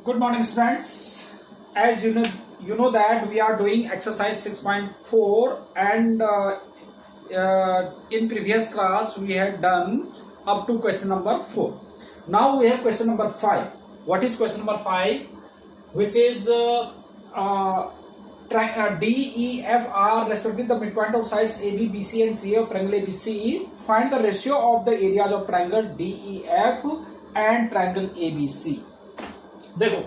Good morning, students. As you know that we are doing exercise 6.4, and in previous class we had done up to question number 4. Now we have question number 5. What is question number 5? Which is D, E, F are respectively the midpoint of sides AB, BC and CA of triangle ABC. Find the ratio of the areas of triangle DEF and triangle ABC. देखो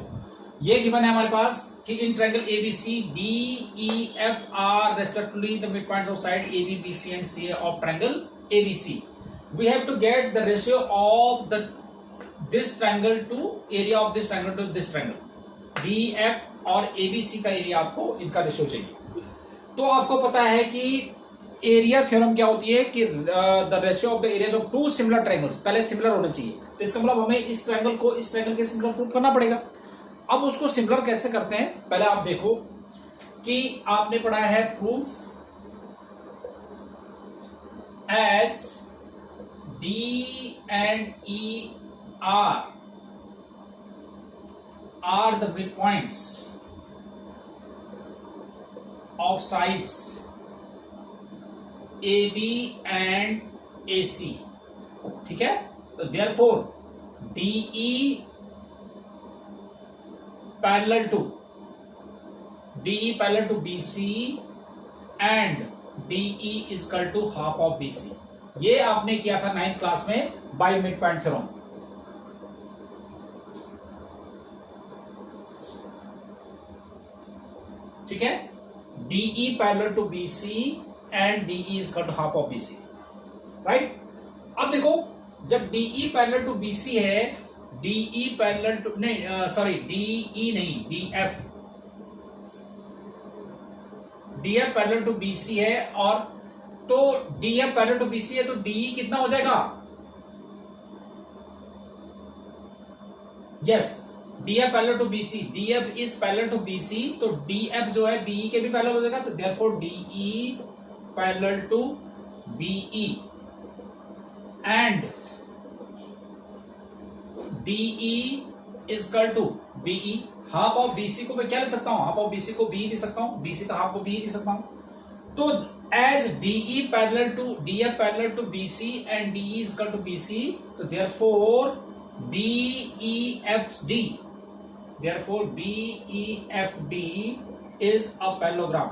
ये given है हमारे पास कि in triangle ABC DEF are respectively the midpoints of side AB, BC and CA of triangle ABC. We have to get the ratio of this triangle to area of this triangle to this triangle. DEF और ABC का area आपको इनका ratio चाहिए. तो आपको पता है कि एरिया थ्योरम क्या होती है कि the ratio of the areas of two similar triangles पहले सिमिलर होने चाहिए. तो इसका मतलब हमें इस ट्रायंगल को इस ट्रायंगल के सिमिलर प्रूव करना पड़ेगा. अब उसको सिमिलर कैसे करते हैं, पहले आप देखो कि आपने पढ़ा है proof as D and E are the mid points of sides AB and AC. ठीक है, तो therefore DE parallel to BC and DE is equal to half of BC. ये आपने किया था 9th क्लास में बाय मिड पॉइंट थ्योरम. ठीक है, DE parallel to BC and DE is equal to half of BC, right? अब देखो जब DE parallel to BC है, DE parallel to नहीं सॉरी DE नहीं DF parallel to BC है, और तो DF parallel to BC है तो DE कितना हो जाएगा? yes, DF parallel to BC, DF is parallel to BC, तो DF जो है BE के भी पैरेलल हो जाएगा. तो therefore DE parallel to BE and DE is equal to BE. Half of BC को मैं क्या लिख सकता हूं? हाफ ऑफ BC को BE लिख सकता हूं. BC का हाफ को BE लिख सकता हूं. तो as DE parallel to DF parallel to BC and DE is equal to BC, तो therefore BEFD is a parallelogram.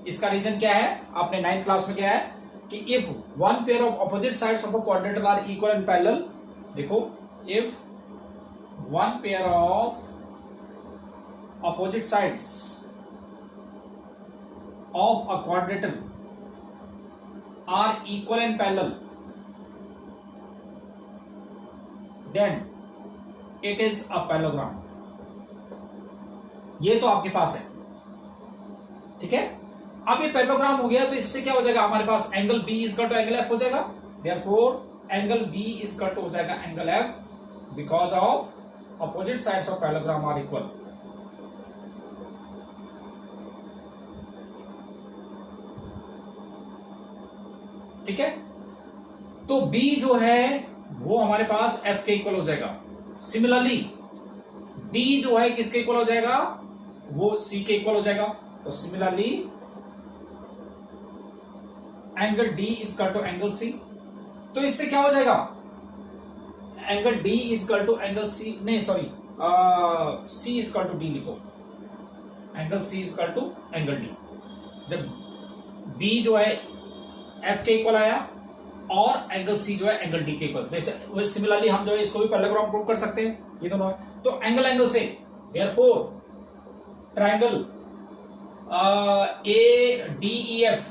इसका रीजन क्या है? आपने 9th क्लास में क्या है कि if one pair of opposite sides of a quadrilateral are equal and parallel. देखो, if one pair of opposite sides of a quadrilateral are equal and parallel, then it is a parallelogram. ये तो आपके पास है. ठीक है, अब ये parallelogram हो गया, तो इससे क्या हो जाएगा हमारे पास? Angle B is equal to angle F हो जाएगा. Therefore angle B is equal to हो जाएगा angle F because of opposite sides of parallelogram are equal. ठीक है, तो B जो है वो हमारे पास F के इक्वल हो जाएगा. सिमिलरली D जो है किसके इक्वल हो जाएगा? वो C के इक्वल हो जाएगा. तो similarly angle D is equal to angle C. तो इससे क्या हो जाएगा? Angle D is equal to angle C, नहीं sorry C is equal to D लिखो. Angle C is equal to angle D. जब B जो है F के इक्वल आया और एंगल C जो है एंगल D के इक्वल, जैसे सिमिलरली हम जो है इसको भी पैरेललोग्राम प्रूव कर सकते हैं. ये दोनों है तो एंगल से therefore triangle DEF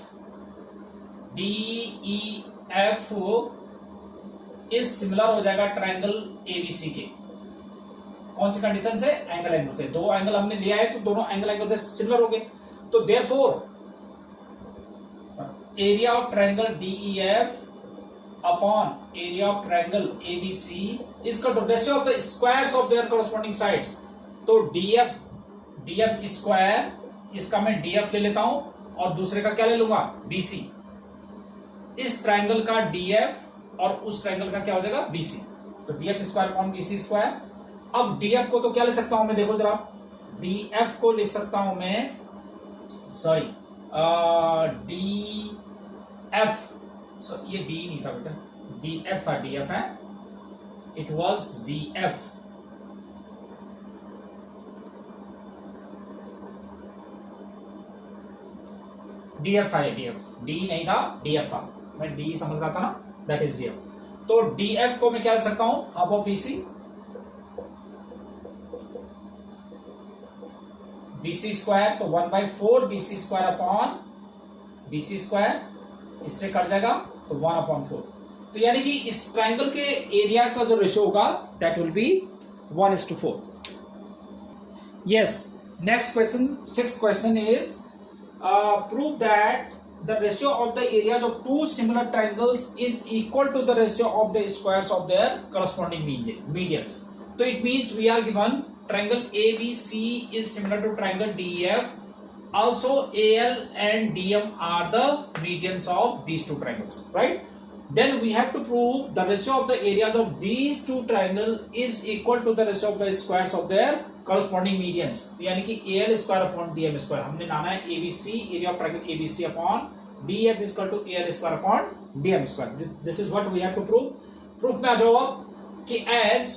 is similar हो जाएगा ट्रायंगल ABC के. कौन सी कंडीशन से? एंगल से. दो एंगल हमने लिया है तो दोनों एंगल से सिमिलर हो गए. तो therefore area of triangle DEF upon area of triangle ABC is equal to ratio of the squares of their corresponding sides. तो DF स्क्वायर, इसका मैं DF ले लेता हूं और दूसरे का क्या ले लूंगा? BC. इस ट्रायंगल का DF और उस ट्रायंगल का क्या हो जाएगा? BC. तो DF square upon BC square अब डीएफ को तो क्या लिख सकता हूं मैं, देखो जरा, डीएफ को लिख सकता हूं मैं, सॉरी, डी एफ, ये डी नहीं था बेटा, डी एफ था, डी एफ है, it was D F, D F था, ये डी एफ, डी नहीं था, डी एफ था, मैं डी समझ रहा था ना, दैट इज डी एफ। तो डी एफ को मैं क्या लिख सकता हूं, half of BC, BC square, तो 1/4 BC square upon BC square, इससे कट जाएगा तो 1/4। तो यानी कि इस ट्राइंगल के एरिया का जो रेशियो होगा that will be 1:4। Yes, next question, sixth question is prove that the ratio of the areas of two similar triangles is equal to the ratio of the squares of their corresponding medians. So it means we are given triangle ABC is similar to triangle DEF. Also AL and DM are the medians of these two triangles, right? Then we have to prove the ratio of the areas of these two triangles is equal to the ratio of the squares of their corresponding medians. यानी कि AL square upon DM square, हमने नाना है ABC, area of triangle ABC upon DF is equal to AL square upon DM square. This is what we have to prove. Proof में आ जाओ आप कि as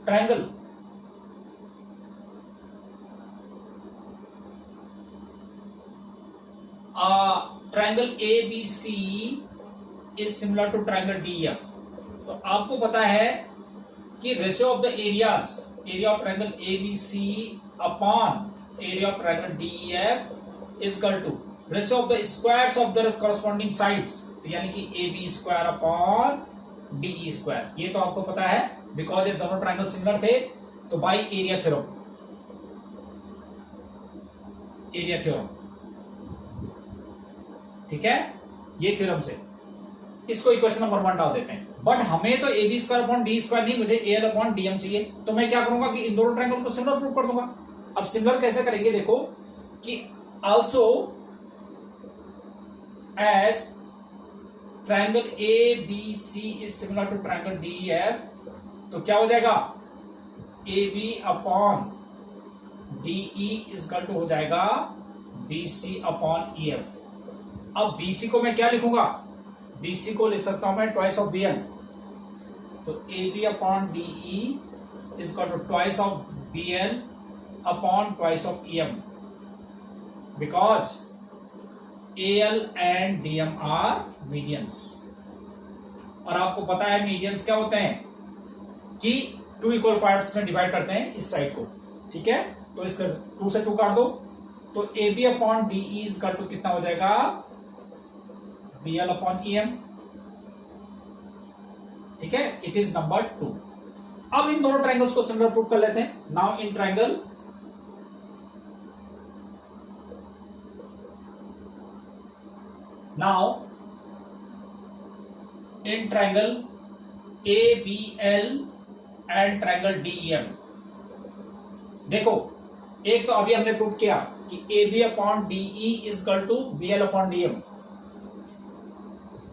triangle triangle ABC is similar to triangle DEF. तो आपको पता है कि ratio of the areas, area of triangle ABC upon area of triangle DEF is equal to ratio of the squares of the corresponding sides, यानी कि AB square upon DE square. ये तो आपको पता है बिकॉज ये दोनों ट्रायंगल सिमिलर थे, तो bye area theorem, area theorem, ठीक है, ये थ्योरम से इसको इक्वेशन नंबर 1 डाल देते हैं। बट हमें तो AB square upon D square नहीं, मुझे AL अपॉन DM चाहिए। तो मैं क्या करूंगा कि इन दोनों ट्रायंगल को सिमिलर प्रूव कर दूंगा। अब सिमिलर कैसे करेंगे, देखो कि also as triangle ABC is similar to triangle DEF, तो क्या हो जाएगा AB upon DE is equal to हो जाएगा BC अपॉन EF। अब BC को मैं क्या लिखूंगा, BC को लिख सकता हूं मैं ट्वाइस ऑफ BL, तो AB upon DE is equal to twice of BL upon twice of EM, because AL and DM are medians. और आपको पता है मीडियंस क्या होते हैं कि 2 इक्वल पार्ट्स में डिवाइड करते हैं इस साइड को, ठीक है। तो इसका 2 से 2 काट दो, तो AB upon DE is equal to कितना हो जाएगा, BL अपॉन EM, ठीक है। It is number 2। अब इन दोनों ट्रायंगल्स को सिमिलर प्रूव कर लेते हैं। Now in triangle ABL and triangle DEM, देखो एक तो अभी हमने प्रूव किया कि AB upon DE is equal to BL upon DM,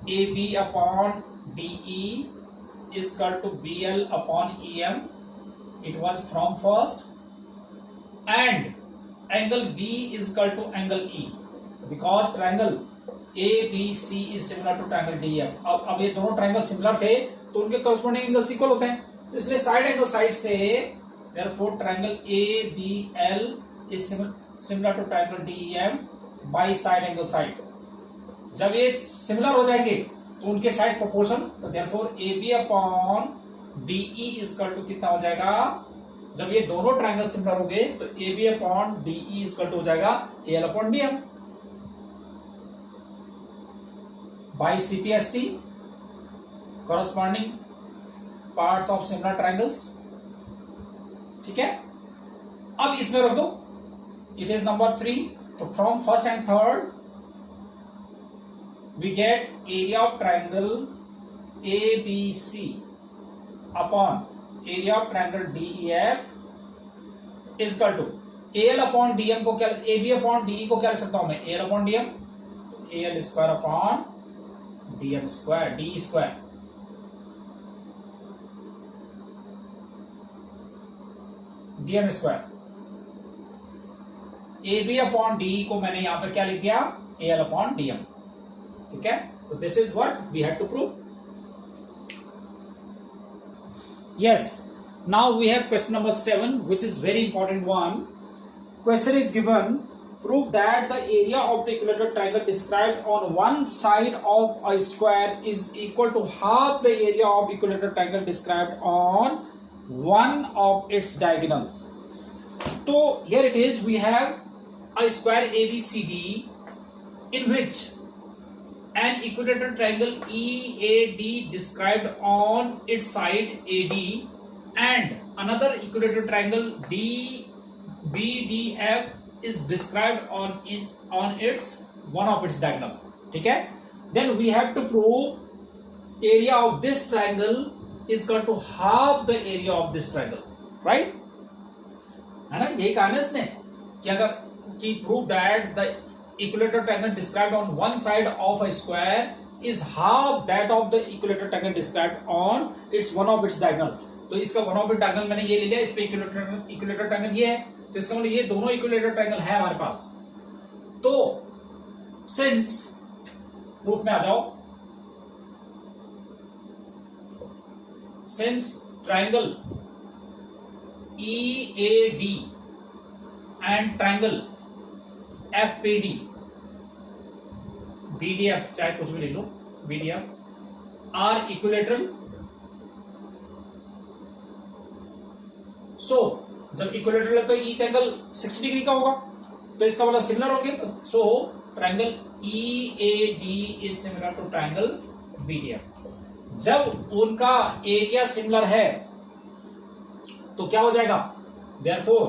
AB upon DE is equal to BL upon EM. It was from first, and angle B is equal to angle E because triangle ABC is similar to triangle DEF. अब ये दोनों triangle similar थे तो उनके corresponding angles equal होते हैं, इसलिए side angle side से therefore triangle ABL is similar to triangle DEM by side angle side. जब ये सिमिलर हो जाएंगे तो उनके साइड प्रोपोर्शन, तो therefore AB upon DE is equal to कितना हो जाएगा, जब ये दोनों ट्रायंगल सिमिलर हो गए तो AB upon DE is equal to हो जाएगा AL upon DM by CPST, corresponding parts of similar triangles, ठीक है। अब इसमें रख दो, इट इज नंबर 3। तो from first and third we get area of triangle ABC upon area of triangle DEF is equal to AL upon DM को क्या, AB upon DE को क्या लिख सकता हूं मैं, AL upon DM, AL square upon DM square, DE square, DM square, A B upon D को मैंने यहां पर क्या लिख दिया, ए एल अपॉन डीएम। ठीक है, तो this is what we had to prove. Yes, now we have question number 7, which is very important one. Question is given, prove that the area of the equilateral triangle described on one side of a square is equal to half the area of equilateral triangle described on one of its diagonal. So here it is, we have a square ABCD in which an equilateral triangle EAD described on its side AD and another equilateral triangle DBDF is described on its one of its diagonal. ठीक है, then we have to prove area of this triangle is equal to half the area of this triangle, right? है ना, यही कहा ना इसने कि अगर कि prove that the equilateral triangle described on one side of a square is half that of the equilateral triangle described on its one of its diagonal. तो इसका वन ऑफ इट डायगोनल मैंने ये ले लिया, इस पे इक्विलेटरल ट्रायंगल ये है, तो इसका मतलब ये दोनों इक्विलेटरल ट्रायंगल है हमारे पास। तो सिंस प्रूफ में आ जाओ, since triangle EAD and triangle FPD BDF, चाहे कुछ भी ले लो, BDF आर इक्विलेटरल। सो जब इक्विलेटरल है तो ईच एंगल 60 डिग्री का होगा, तो इसका मतलब सिमिलर होंगे। So triangle EAD is similar to triangle BDF। जब उनका एरिया सिमिलर है तो क्या हो जाएगा, therefore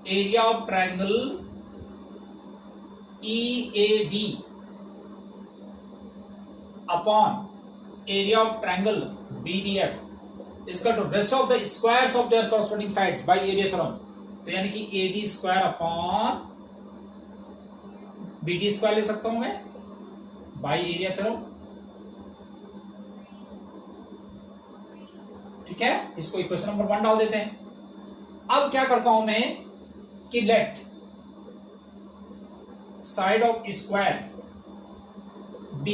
area of triangle EAD upon area of triangle BDF इसका to rest of the squares of their corresponding sides by area theorem. तो यानी कि AD square upon BD square ले सकता हूं मैं बाय एरिया थ्योरम। ठीक है, इसको इक्वेशन नंबर 1 डाल देते हैं। अब क्या करता हूं मैं कि let side of square B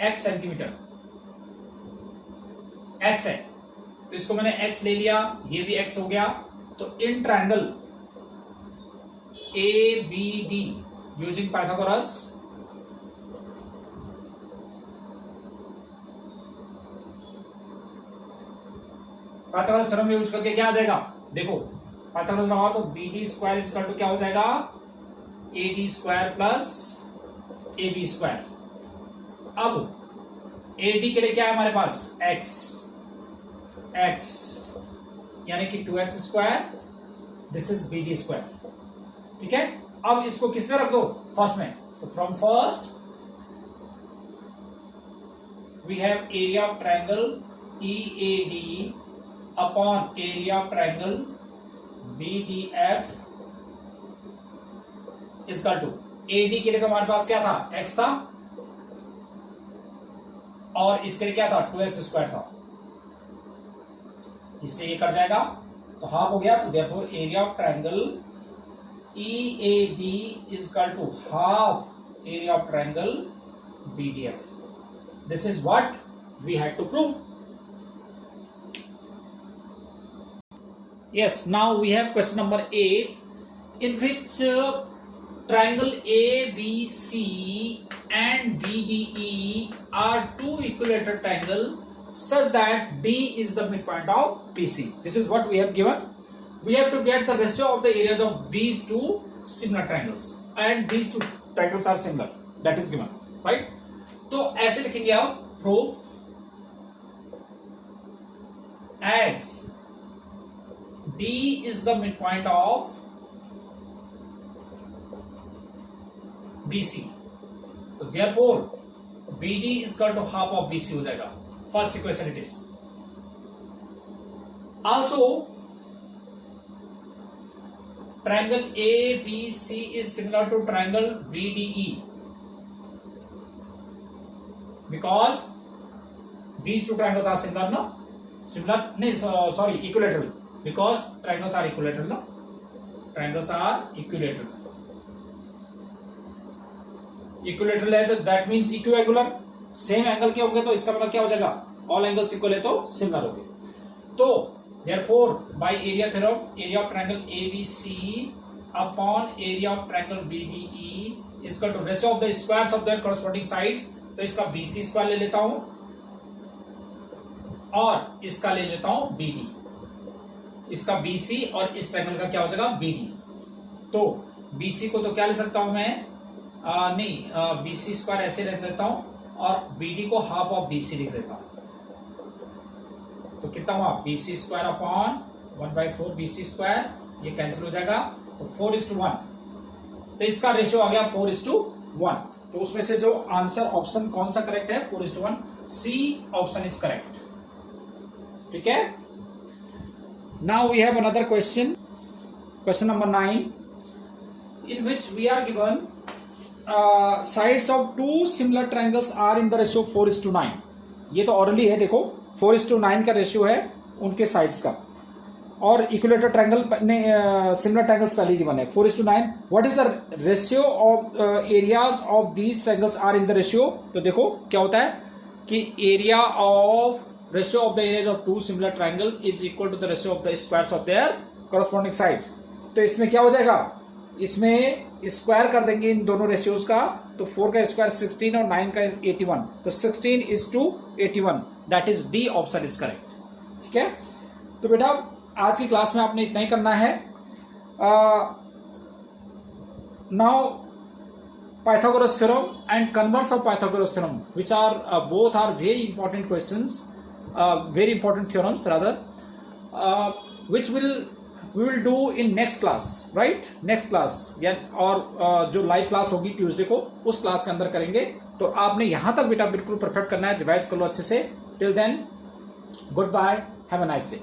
x centimetre, x है तो इसको मैंने x ले लिया, ये भी x हो गया। तो in triangle ABD using Pythagoras theorem use करके क्या आ जाएगा, देखो पाइथागोरस लगाओ तो BD square is equal to क्या हो जाएगा, AD square plus AB square. अब AD के लिए क्या है हमारे पास, x यानी कि 2x square, this is BD square. ठीक है, अब इसको किस में रख दो, फर्स्ट में। तो from first we have area of triangle EAD upon area of triangle BDF equal to AD के लिए तो हमारे पास क्या था, x था, और इसके लिए क्या था, 2x स्क्वायर था। इससे ये कट जाएगा तो हाफ हो गया। तो therefore area of triangle EAD is equal to half area of triangle BDF। This is what we had to prove. Yes, now we have question number 8 in which triangle ABC and BDE are two equilateral triangle such that D is the midpoint of BC. This is what we have given. We have to get the ratio of the areas of these two similar triangles and these two triangles are similar. That is given, right? तो ऐसे लिखेंगे आप, proof as D is the midpoint of BC, तो therefore BD is equal to half of BC हो जाएगा। First equation it is. Also triangle ABC is similar to triangle BDE because these two triangles are similar, no? Similar, no, sorry, equilateral. Because triangles are equilateral ना, triangles are equilateral. Equilateral है तो that means equiangular, same angle के होंगे तो इसका मतलब क्या हो जाएगा, ऑल एंगल्स इक्वल है तो सिमिलर हो गए। तो therefore by area theorem, area of triangle ABC upon area of triangle BDE is equal to ratio of the squares of their corresponding sides. तो इसका बीसी स्क्वायर ले लेता हूं और इसका ले लेता हूं बीडी, इसका बीसी और इस ट्रायंगल का क्या हो जाएगा बीडी। तो बीसी को तो क्या ले सकता हूं मैं, नहीं बीसी स्क्वायर ऐसे रख देता हूं और बीडी को हाफ ऑफ बीसी लिख देता हूं। तो कितना हुआ, BC square upon 1/4 BC square, ये कैंसिल हो जाएगा तो 4:1। तो इसका रेशियो आ गया 4:1। तो उसमें से जो आंसर ऑप्शन कौन सा करेक्ट है, 4:1, सी ऑप्शन इज करेक्ट। ठीक है। Now we have another question, question number 9, in which we are given sides of two similar triangles are in the ratio 4:9। ये तो ऑरली है, देखो 4:9 का रेशियो है उनके साइड्स का, और इक्विलेटर ट्रायंगल ने सिमिलर ट्रायंगल्स पहले गिवन है 4:9। What is the ratio of areas of these triangles are in the ratio. तो देखो क्या होता है कि area of ratio of the areas of two similar triangle is equal to the ratio of the squares of their corresponding sides. तो इसमें क्या हो जाएगा, इसमें स्क्वायर कर देंगे इन दोनों रेशियोज का, तो 4 का स्क्वायर 16 और 9 का 81, तो 16:81, that is D option is correct. ठीक है। तो बेटा आज की क्लास में आपने इतना ही करना है। Now Pythagoras theorem and converse of Pythagoras theorem which are both are very important questions, very important theorems rather, which we will do in next class, right? next class या और जो लाइव क्लास होगी Tuesday को, उस class के अंदर करेंगे। तो आपने यहां तक बेटा बिल्कुल परफेक्ट करना है, रिवाइज कर लो अच्छे से। Till then goodbye, have a nice day.